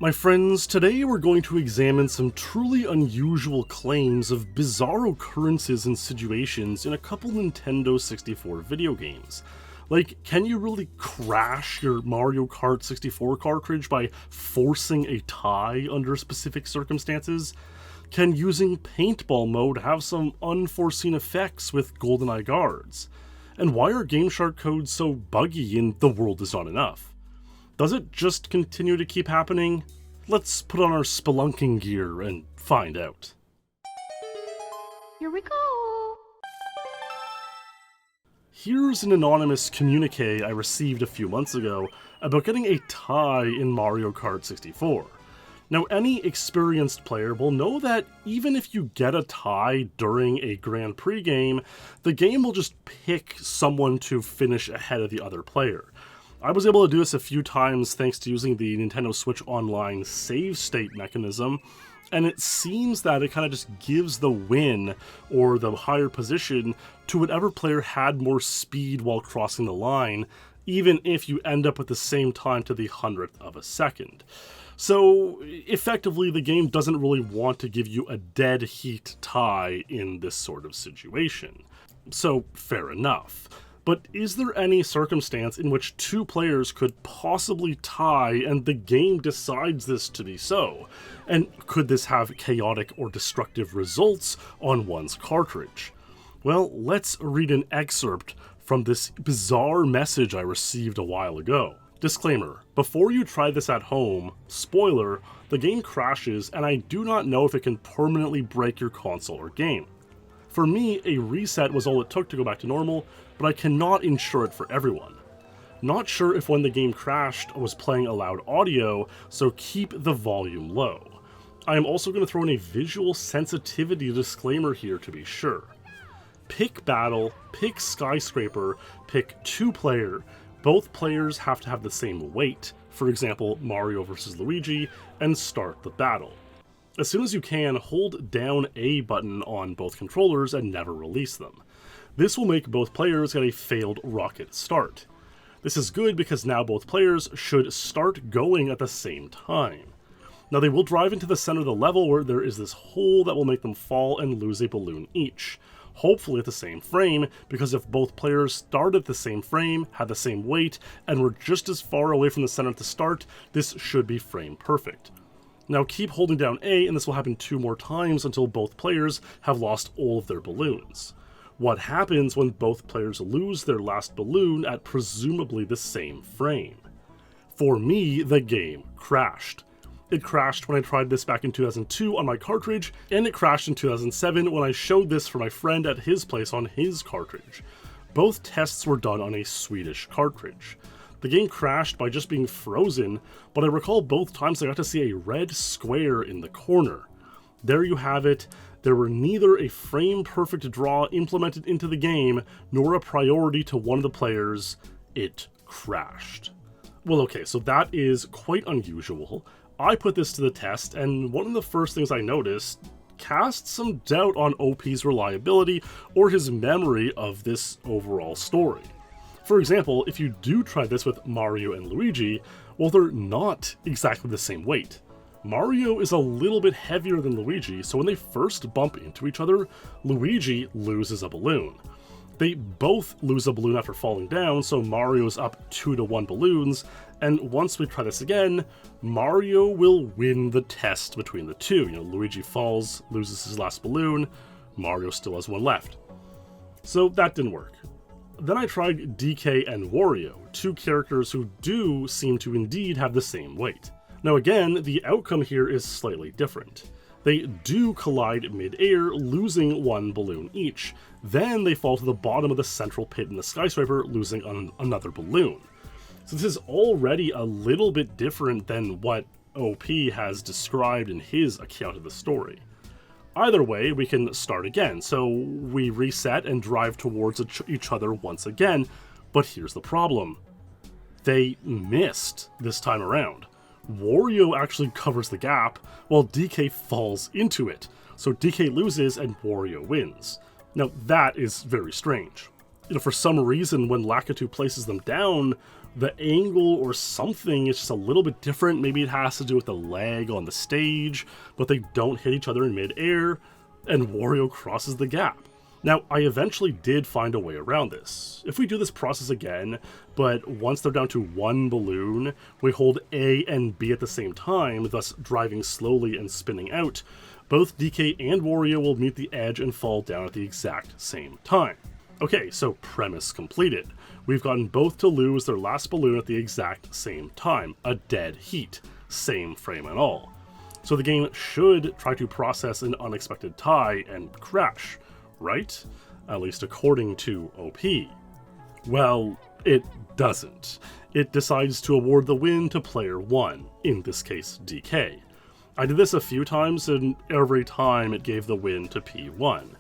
My friends, today we're going to examine some truly unusual claims of bizarre occurrences and situations in a couple Nintendo 64 video games. Like, can you really crash your Mario Kart 64 cartridge by forcing a tie under specific circumstances? Can using Paintball mode have some unforeseen effects with GoldenEye guards? And why are GameShark codes so buggy in The World Is Not Enough? Does it just continue to keep happening? Let's put on our spelunking gear and find out. Here we go! Here's an anonymous communique I received a few months ago about getting a tie in Mario Kart 64. Now, any experienced player will know that even if you get a tie during a Grand Prix game, the game will just pick someone to finish ahead of the other player. I was able to do this a few times thanks to using the Nintendo Switch Online save state mechanism, and it seems that it kind of just gives the win or the higher position to whatever player had more speed while crossing the line, even if you end up with the same time to the 100th of a second. So, effectively, the game doesn't really want to give you a dead heat tie in this sort of situation. So, fair enough. But is there any circumstance in which two players could possibly tie and the game decides this to be so? And could this have chaotic or destructive results on one's cartridge? Well, let's read an excerpt from this bizarre message I received a while ago. Disclaimer, before you try this at home, spoiler, the game crashes and I do not know if it can permanently break your console or game. For me, a reset was all it took to go back to normal, but I cannot ensure it for everyone. Not sure if when the game crashed I was playing a loud audio, so keep the volume low. I am also going to throw in a visual sensitivity disclaimer here to be sure. Pick battle, pick skyscraper, pick two-player. Both players have to have the same weight, for example Mario versus Luigi, and start the battle. As soon as you can, hold down A button on both controllers and never release them. This will make both players get a failed rocket start. This is good because now both players should start going at the same time. Now they will drive into the center of the level where there is this hole that will make them fall and lose a balloon each. Hopefully at the same frame, because if both players start at the same frame, had the same weight, and were just as far away from the center at the start, this should be frame perfect. Now keep holding down A, and this will happen 2 more times until both players have lost all of their balloons. What happens when both players lose their last balloon at presumably the same frame? For me, the game crashed. It crashed when I tried this back in 2002 on my cartridge, and it crashed in 2007 when I showed this for my friend at his place on his cartridge. Both tests were done on a Swedish cartridge. The game crashed by just being frozen, but I recall both times I got to see a red square in the corner. There you have it. There were neither a frame-perfect draw implemented into the game, nor a priority to one of the players. It crashed. Well, okay, so that is quite unusual. I put this to the test, and one of the first things I noticed cast some doubt on OP's reliability or his memory of this overall story. For example, if you do try this with Mario and Luigi, well, they're not exactly the same weight. Mario is a little bit heavier than Luigi, so when they first bump into each other, Luigi loses a balloon. They both lose a balloon after falling down, so Mario's up 2-to-1 balloons, and once we try this again, Mario will win the test between the two. Luigi falls, loses his last balloon, Mario still has one left. So that didn't work. Then I tried DK and Wario, two characters who do seem to indeed have the same weight. Now again, the outcome here is slightly different. They do collide mid-air, losing one balloon each. Then they fall to the bottom of the central pit in the skyscraper, losing another balloon. So this is already a little bit different than what OP has described in his account of the story. Either way, we can start again, so we reset and drive towards each other once again, but here's the problem. They missed this time around. Wario actually covers the gap, while DK falls into it, so DK loses and Wario wins. Now that is very strange. For some reason when Lakitu places them down, The angle or something is just a little bit different. Maybe it has to do with the lag on the stage, but they don't hit each other in mid-air, and Wario crosses the gap. Now, I eventually did find a way around this. If we do this process again, but once they're down to one balloon, we hold A and B at the same time, thus driving slowly and spinning out, both DK and Wario will meet the edge and fall down at the exact same time. Okay, so premise completed. We've gotten both to lose their last balloon at the exact same time, a dead heat, same frame and all. So the game should try to process an unexpected tie and crash, right? At least according to OP. Well, it doesn't. It decides to award the win to player 1, in this case DK. I did this a few times, and every time it gave the win to P1.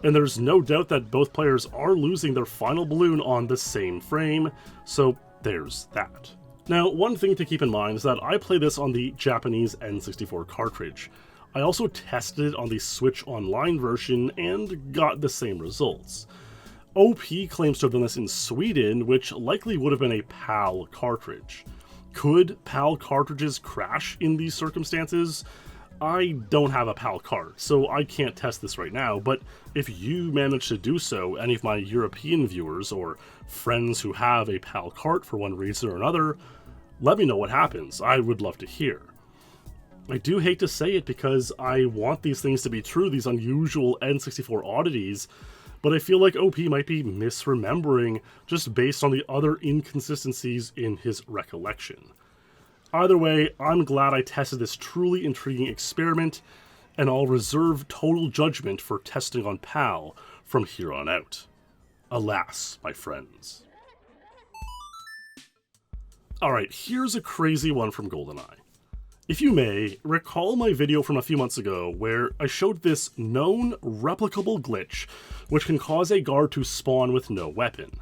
And there's no doubt that both players are losing their final balloon on the same frame, so there's that. Now, one thing to keep in mind is that I play this on the Japanese N64 cartridge. I also tested it on the Switch Online version and got the same results. OP claims to have done this in Sweden, which likely would have been a PAL cartridge. Could PAL cartridges crash in these circumstances? I don't have a PAL cart, so I can't test this right now, but if you manage to do so, any of my European viewers or friends who have a PAL cart for one reason or another, let me know what happens. I would love to hear. I do hate to say it because I want these things to be true, these unusual N64 oddities, but I feel like OP might be misremembering just based on the other inconsistencies in his recollection. Either way, I'm glad I tested this truly intriguing experiment, and I'll reserve total judgment for testing on PAL from here on out. Alas, my friends. Alright, here's a crazy one from GoldenEye. If you may, recall my video from a few months ago where I showed this known replicable glitch which can cause a guard to spawn with no weapon.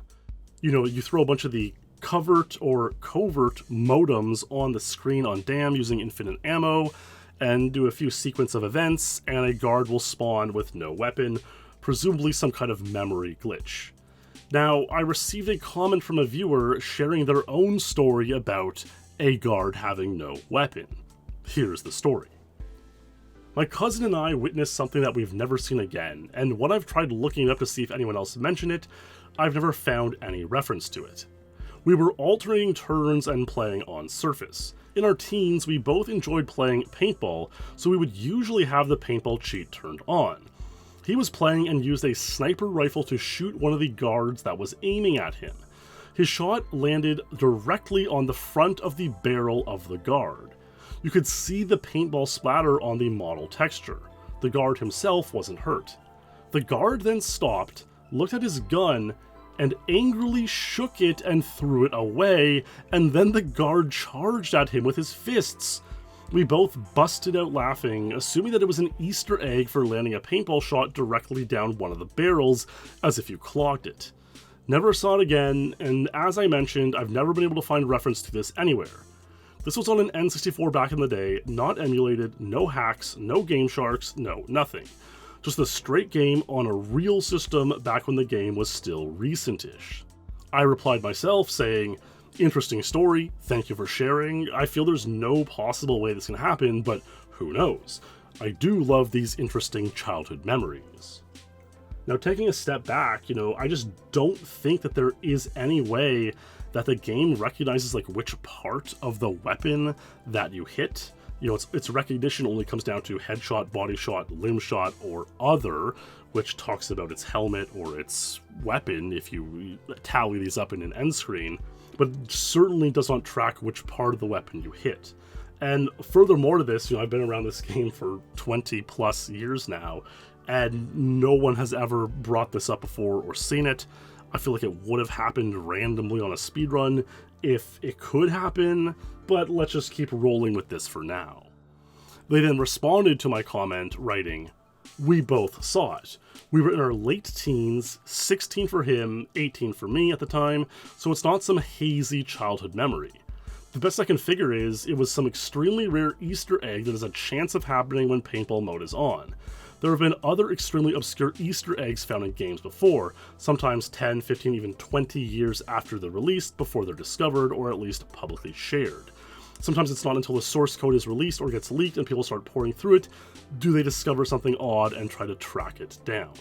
You know, you throw a bunch of the covert or covert modems on the screen on DAM using infinite ammo and do a few sequence of events and a guard will spawn with no weapon, presumably some kind of memory glitch. Now, I received a comment from a viewer sharing their own story about a guard having no weapon. Here's the story. My cousin and I witnessed something that we've never seen again, and when I've tried looking it up to see if anyone else mentioned it, I've never found any reference to it. We were alternating turns and playing on surface. In our teens, we both enjoyed playing paintball, so we would usually have the paintball cheat turned on. He was playing and used a sniper rifle to shoot one of the guards that was aiming at him. His shot landed directly on the front of the barrel of the guard. You could see the paintball splatter on the model texture. The guard himself wasn't hurt. The guard then stopped, looked at his gun, and angrily shook it and threw it away, and then the guard charged at him with his fists. We both busted out laughing, assuming that it was an Easter egg for landing a paintball shot directly down one of the barrels, as if you clocked it. Never saw it again, and as I mentioned, I've never been able to find reference to this anywhere. This was on an N64 back in the day, not emulated, no hacks, no Game Sharks, no nothing. Just a straight game on a real system back when the game was still recent-ish. I replied myself saying, "Interesting story, thank you for sharing. I feel there's no possible way this can happen, but who knows? I do love these interesting childhood memories." Now, taking a step back, I just don't think that there is any way that the game recognizes which part of the weapon that you hit. Its recognition only comes down to headshot, body shot, limb shot, or other, which talks about its helmet or its weapon if you tally these up in an end screen, but certainly does not track which part of the weapon you hit. And furthermore to this, I've been around this game for 20 plus years now, and no one has ever brought this up before or seen it. I feel like it would have happened randomly on a speedrun if it could happen, but let's just keep rolling with this for now. They then responded to my comment writing, "We both saw it. We were in our late teens, 16 for him, 18 for me at the time, so it's not some hazy childhood memory. The best I can figure is it was some extremely rare Easter egg that has a chance of happening when paintball mode is on. There have been other extremely obscure Easter eggs found in games before, sometimes 10, 15, even 20 years after they're released before they're discovered or at least publicly shared. Sometimes it's not until the source code is released or gets leaked and people start pouring through it, do they discover something odd and try to track it down.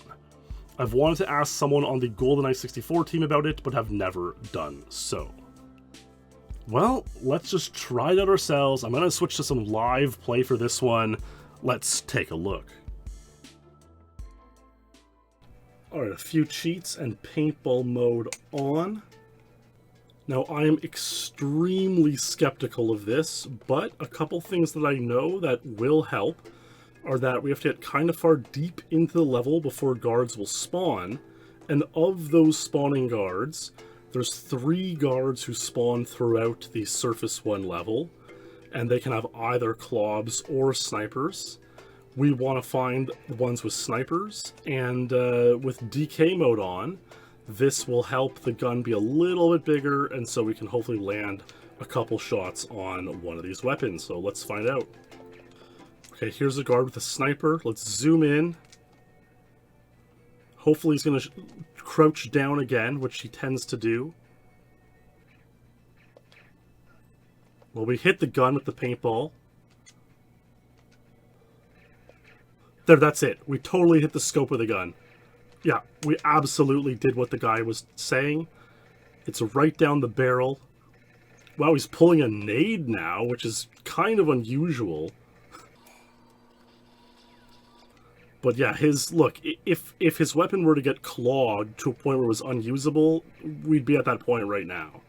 I've wanted to ask someone on the GoldenEye 64 team about it, but have never done so. Well, let's just try it out ourselves. I'm going to switch to some live play for this one. Let's take a look. Alright, a few cheats and paintball mode on. Now, I am extremely skeptical of this, but a couple things that I know that will help are that we have to get kind of far deep into the level before guards will spawn, and of those spawning guards, there's 3 guards who spawn throughout the Surface 1 level, and they can have either clobs or snipers. We want to find the ones with snipers, and with DK mode on, this will help the gun be a little bit bigger, and so we can hopefully land a couple shots on one of these weapons. So let's find out. Okay, here's a guard with a sniper. Let's zoom in. Hopefully he's going to crouch down again, which he tends to do. Well, we hit the gun with the paintball. There, that's it. We totally hit the scope of the gun. Yeah, we absolutely did what the guy was saying. It's right down the barrel. Wow, he's pulling a nade now, which is kind of unusual. But yeah, look, if his weapon were to get clogged to a point where it was unusable, we'd be at that point right now.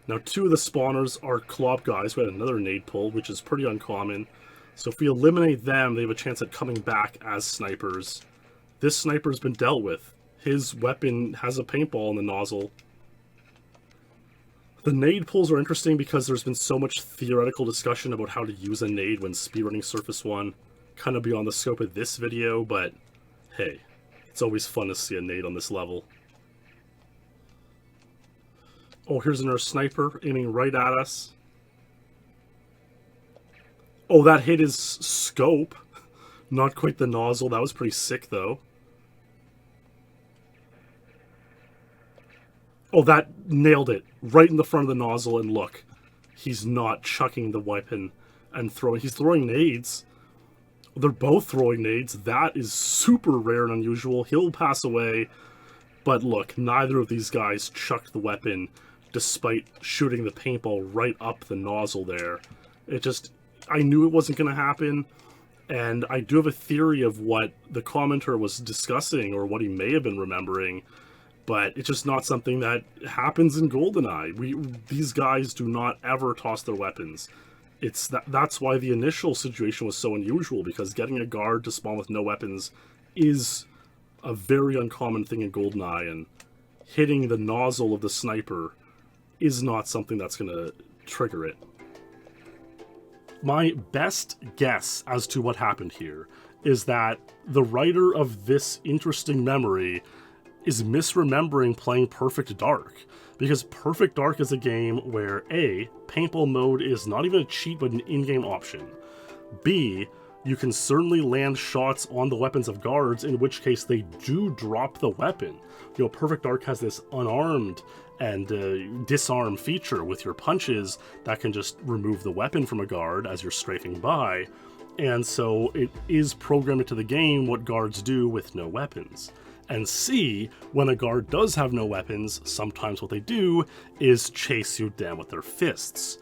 Now, 2 of the spawners are clop guys. We had another nade pull, which is pretty uncommon. So if we eliminate them, they have a chance at coming back as snipers. This sniper's been dealt with. His weapon has a paintball in the nozzle. The nade pulls are interesting because there's been so much theoretical discussion about how to use a nade when speedrunning Surface 1. Kind of beyond the scope of this video, but hey, it's always fun to see a nade on this level. Oh, here's another sniper aiming right at us. Oh, that hit his scope. Not quite the nozzle. That was pretty sick, though. Oh, that nailed it. Right in the front of the nozzle, and look. He's not chucking the weapon and throwing. He's throwing nades. They're both throwing nades. That is super rare and unusual. He'll pass away. But look, neither of these guys chucked the weapon despite shooting the paintball right up the nozzle there. I knew it wasn't going to happen. And I do have a theory of what the commenter was discussing or what he may have been remembering. But it's just not something that happens in GoldenEye. These guys do not ever toss their weapons. That's why the initial situation was so unusual, because getting a guard to spawn with no weapons is a very uncommon thing in GoldenEye, and hitting the nozzle of the sniper is not something that's going to trigger it. My best guess as to what happened here is that the writer of this interesting memory is misremembering playing Perfect Dark. Because Perfect Dark is a game where A, paintball mode is not even a cheat but an in-game option. B, you can certainly land shots on the weapons of guards, in which case they do drop the weapon. You know, Perfect Dark has this unarmed and disarm feature with your punches that can just remove the weapon from a guard as you're strafing by. And so it is programmed into the game what guards do with no weapons. And C, when a guard does have no weapons, sometimes what they do is chase you down with their fists.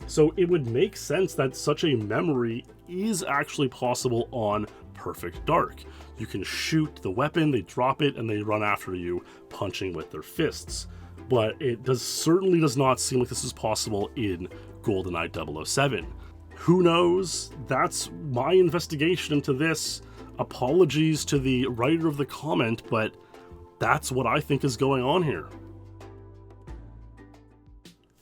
So it would make sense that such a memory is actually possible on Perfect Dark. You can shoot the weapon, they drop it, and they run after you, punching with their fists. But it certainly does not seem like this is possible in GoldenEye 007. Who knows? That's my investigation into this. Apologies to the writer of the comment, but that's what I think is going on here.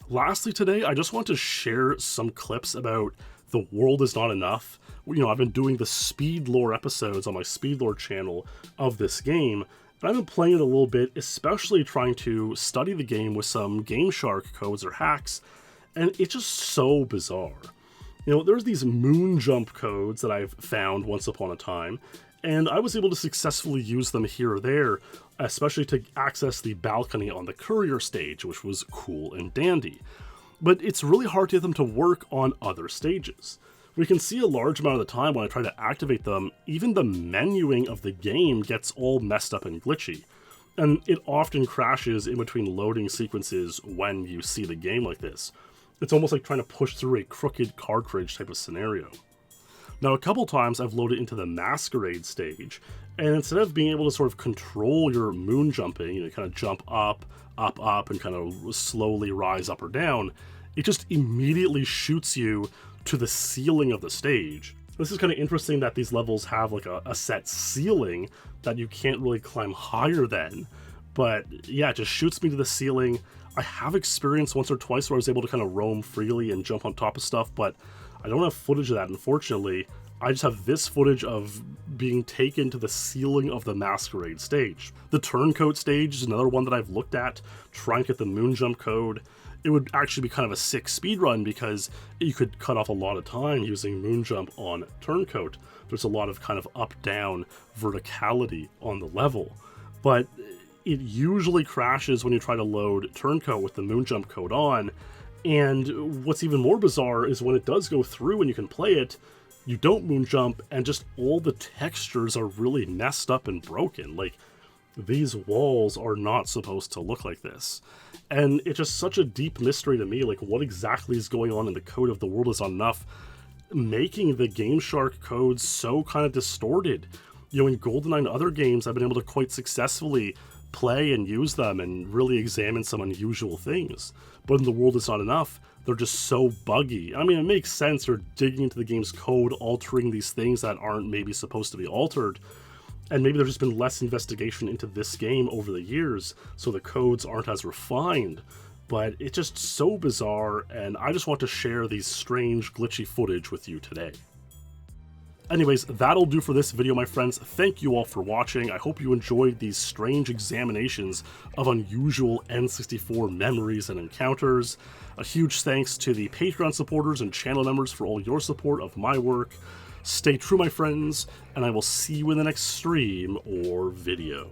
Lastly today, I just want to share some clips about The World Is Not Enough. You know, I've been doing the speed lore episodes on my speed lore channel of this game, and I've been playing it a little bit, especially trying to study the game with some Game Shark codes or hacks, and it's just so bizarre. You know, there's these moon jump codes that I've found once upon a time, and I was able to successfully use them here or there, especially to access the balcony on the courier stage, which was cool and dandy. But it's really hard to get them to work on other stages. We can see a large amount of the time when I try to activate them, even the menuing of the game gets all messed up and glitchy. And it often crashes in between loading sequences when you see the game like this. It's almost like trying to push through a crooked cartridge type of scenario. Now, a couple times I've loaded into the Masquerade stage, and instead of being able to sort of control your moon jumping, you know, kind of jump up, up, up, and kind of slowly rise up or down, it just immediately shoots you to the ceiling of the stage. This is kind of interesting that these levels have like a set ceiling that you can't really climb higher than. But yeah, it just shoots me to the ceiling. I have experienced once or twice where I was able to kind of roam freely and jump on top of stuff, but I don't have footage of that, unfortunately. I just have this footage of being taken to the ceiling of the Masquerade stage. The turncoat stage is another one that I've looked at, trying to get the moon jump code. It would actually be kind of a sick speedrun because you could cut off a lot of time using moon jump on turncoat. There's a lot of kind of up-down verticality on the level, but it usually crashes when you try to load turncoat with the moon jump code on. And what's even more bizarre is when it does go through and you can play it, you don't moon jump and just all the textures are really messed up and broken. Like, these walls are not supposed to look like this. And it's just such a deep mystery to me, like what exactly is going on in the code of The World Is Not Enough, making the Game Shark codes so kind of distorted. You know, in GoldenEye and other games, I've been able to quite successfully play and use them and really examine some unusual things. But in The World Is Not Enough, they're just so buggy. I mean, it makes sense you're digging into the game's code, altering these things that aren't maybe supposed to be altered, and maybe there's just been less investigation into this game over the years, so the codes aren't as refined. But it's just so bizarre, and I just want to share these strange, glitchy footage with you today. Anyways, that'll do for this video, my friends. Thank you all for watching. I hope you enjoyed these strange examinations of unusual N64 memories and encounters. A huge thanks to the Patreon supporters and channel members for all your support of my work. Stay true, my friends, and I will see you in the next stream or video.